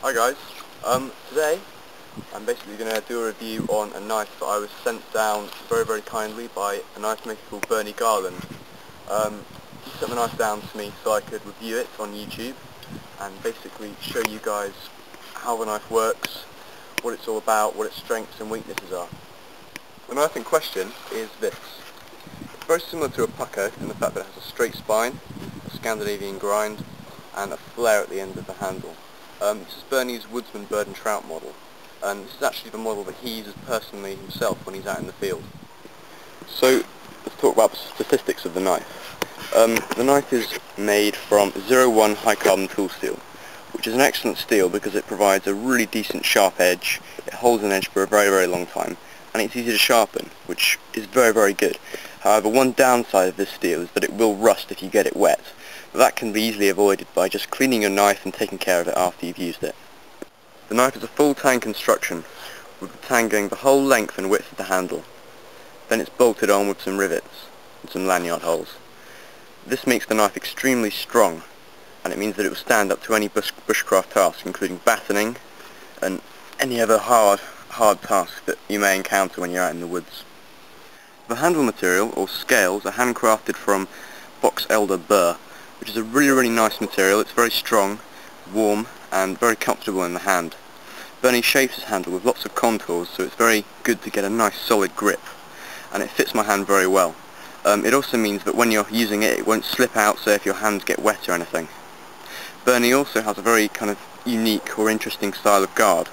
Hi guys, today I'm basically going to do a review on a knife that I was sent down very kindly by a knife maker called Bernie Garland. He sent the knife down to me so I could review it on YouTube and basically show you guys how the knife works, what it's all about, what its strengths and weaknesses are. The knife in question is this. It's very similar to a pucker in the fact that it has a straight spine, a Scandinavian grind and a flare at the end of the handle. This is Bernie's Woodsman bird and trout model, and this is actually the model that he uses personally himself when he's out in the field. So let's talk about the statistics of the knife. The knife is made from 01 high carbon tool steel, which is an excellent steel because it provides a really decent sharp edge, it holds an edge for a very long time, and it's easy to sharpen, which is very good. However, one downside of this steel is that it will rust if you get it wet. But that can be easily avoided by just cleaning your knife and taking care of it after you've used it. The knife is a full tang construction, with the tang going the whole length and width of the handle. Then it's bolted on with some rivets and some lanyard holes. This makes the knife extremely strong, and it means that it will stand up to any bushcraft task, including battening and any other hard task that you may encounter when you're out in the woods. The handle material, or scales, are handcrafted from box elder burr, which is a really nice material. It's very strong, warm and very comfortable in the hand. Bernie shapes his handle with lots of contours, so it's very good to get a nice solid grip, and it fits my hand very well. It also means that when you're using it, it won't slip out, so if your hands get wet or anything. Bernie also has a very kind of unique or interesting style of guard.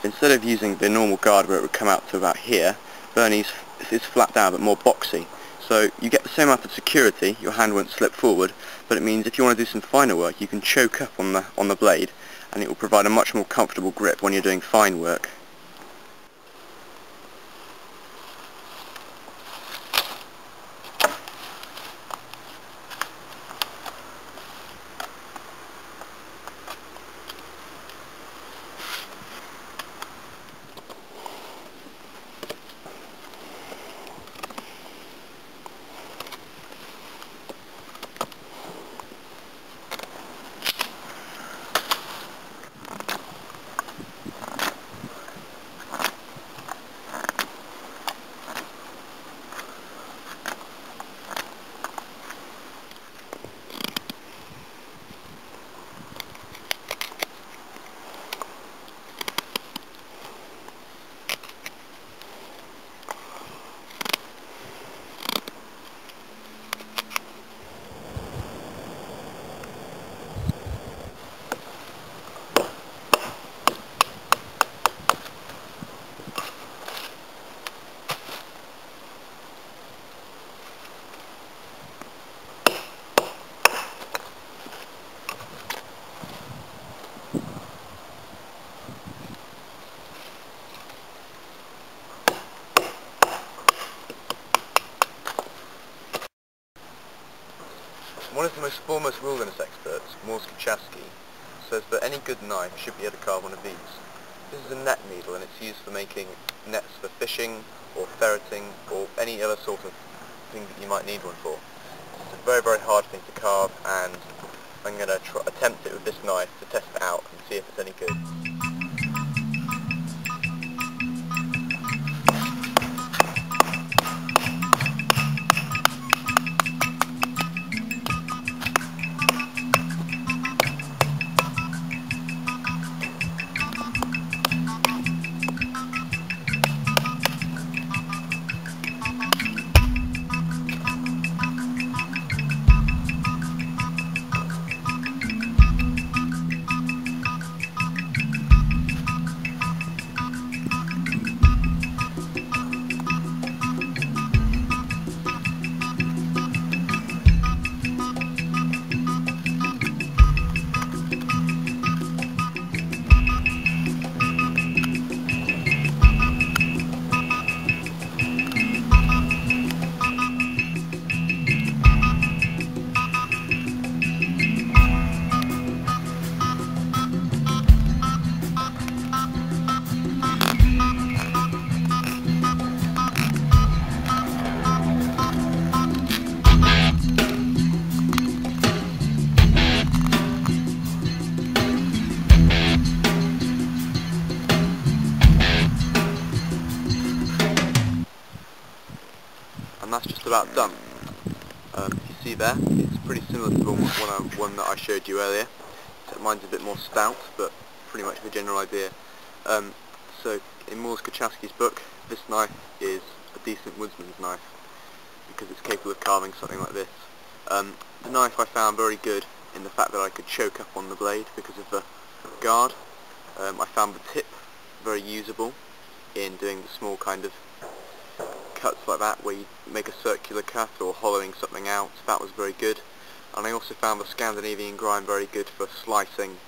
Instead of using the normal guard where it would come out to about here, Bernie's is flat down but more boxy. So you get the same amount of security, your hand won't slip forward, but it means if you want to do some finer work you can choke up on the blade, and it will provide a much more comfortable grip when you're doing fine work. One of the most foremost wilderness experts, says that any good knife should be able to carve one of these. This is a net needle and it's used for making nets for fishing or ferreting or any other sort of thing that you might need one for. It's a very hard thing to carve, and I'm going to attempt it with this knife to test it out and see if it's any good. just about done. You see there, it's pretty similar to the one that I showed you earlier, except mine's a bit more stout, but pretty much the general idea. So in Morz Kachowski's book, this knife is a decent woodsman's knife, because it's capable of carving something like this. The knife I found very good in the fact that I could choke up on the blade because of the guard. I found the tip very usable in doing the small kind of cuts like that where you make a circular cut or hollowing something out. That was very good. And I also found the Scandinavian grind very good for slicing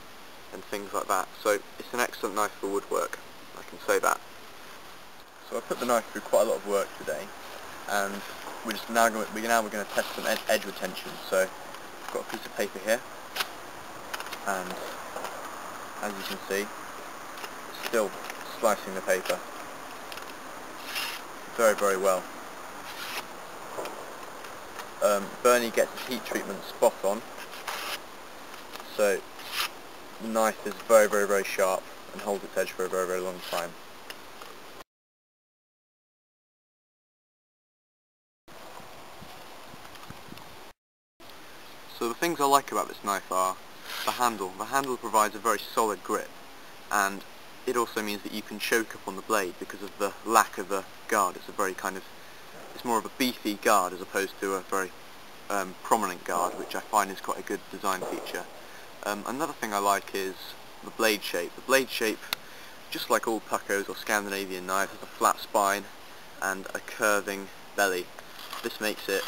and things like that. So it's an excellent knife for woodwork, I can say that. So I put the knife through quite a lot of work today, and we're going to test some edge retention. So I've got a piece of paper here, and as you can see, it's still slicing the paper very, very well. Bernie gets his heat treatment spot on, so the knife is very, very, very sharp and holds its edge for a very, very long time. So the things I like about this knife are the handle. The handle provides a very solid grip, and it also means that you can choke up on the blade because of the lack of a guard. It's more of a beefy guard as opposed to a very prominent guard, which I find is quite a good design feature. Another thing I like is the blade shape. The blade shape, just like all puckos or Scandinavian knives, has a flat spine and a curving belly. This makes it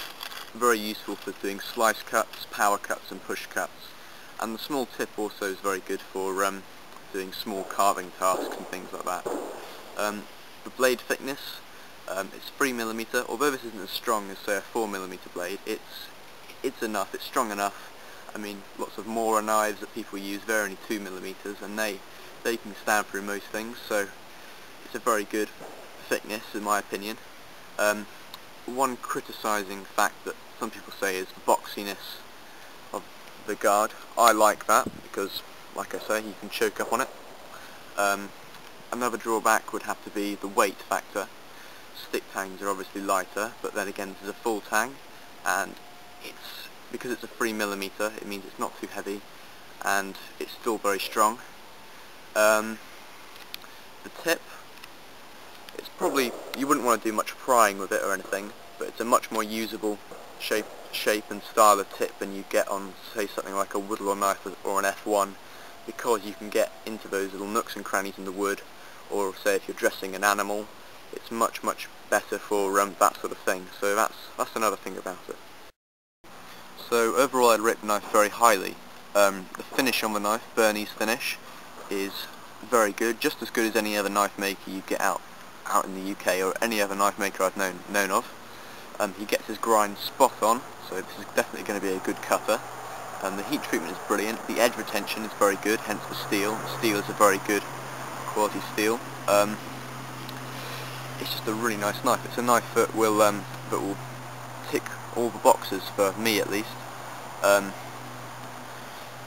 very useful for doing slice cuts, power cuts and push cuts. And the small tip also is very good for doing small carving tasks and things like that. The blade thickness, it's 3mm. Although this isn't as strong as say a 4mm blade, it's enough, it's strong enough. I mean, lots of Mora knives that people use, they're only 2mm, and they can stand through most things, so it's a very good thickness in my opinion. One criticising fact that some people say is the boxiness of the guard. I like that because, like I say, you can choke up on it. Another drawback would have to be the weight factor. Stick tangs are obviously lighter, but then again this is a full tang, and because it's a 3mm, it means it's not too heavy, and it's still very strong. The tip, it's probably, you wouldn't want to do much prying with it or anything, but it's a much more usable shape and style of tip than you get on, say, something like a Woodlaw knife or an F1, because you can get into those little nooks and crannies in the wood, or say if you're dressing an animal, it's much, much better for that sort of thing. So that's another thing about it. So overall I'd rate the knife very highly. The finish on the knife, Bernie's finish, is very good, just as good as any other knife maker you get out in the UK, or any other knife maker I've known of. He gets his grind spot on, so this is definitely going to be a good cutter. The heat treatment is brilliant, the edge retention is very good, hence the steel. The steel is a very good quality steel. It's just a really nice knife. It's a knife that will tick all the boxes for me at least.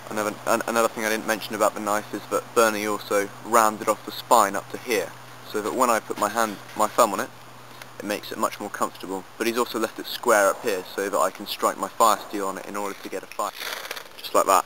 Another thing I didn't mention about the knife is that Bernie also rounded off the spine up to here, so that when I put my thumb on it, it makes it much more comfortable. But he's also left it square up here so that I can strike my fire steel on it in order to get a fire, just like that.